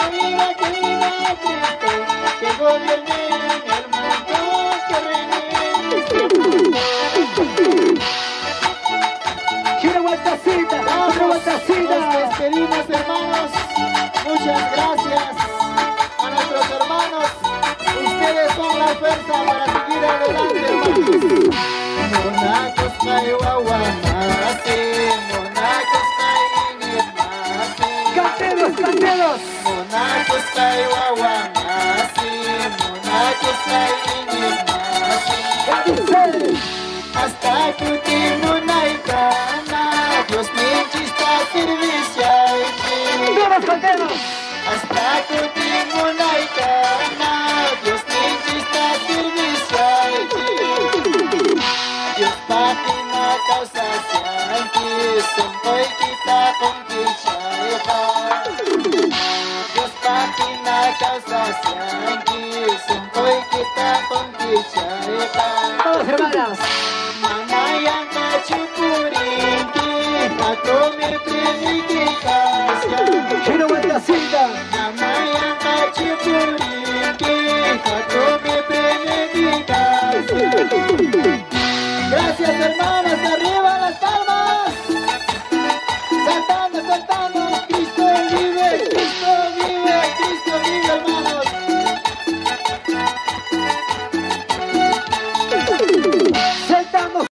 que viva Cristo, que gobierne en el mundo, que reine en este mundo. Quiero vueltacita, otra vueltacita. Nos despedimos, hermanos. Muchas gracias a nuestros hermanos. Ustedes son la fuerza para seguir adelante, hermanos. Monacos Kaiwawanase, Monacos Kainimase. Canteros, canteros. Monacos Kaiwawanase, Monacos Kainimase. Hasta tu timunaikana, Dios me chista servicia. Canteros, canteros. Hasta tu timunaikana, Dios me chista servicia. Dios patina causa sianki, sempoy kita con kichaiha. Dios patina causa sianki, sempoy kita con kichaiha. Todos hermanas. Manayang kachupurinki, ato me premikikasya. Quiero vueltacita. Manayang kachupurinki,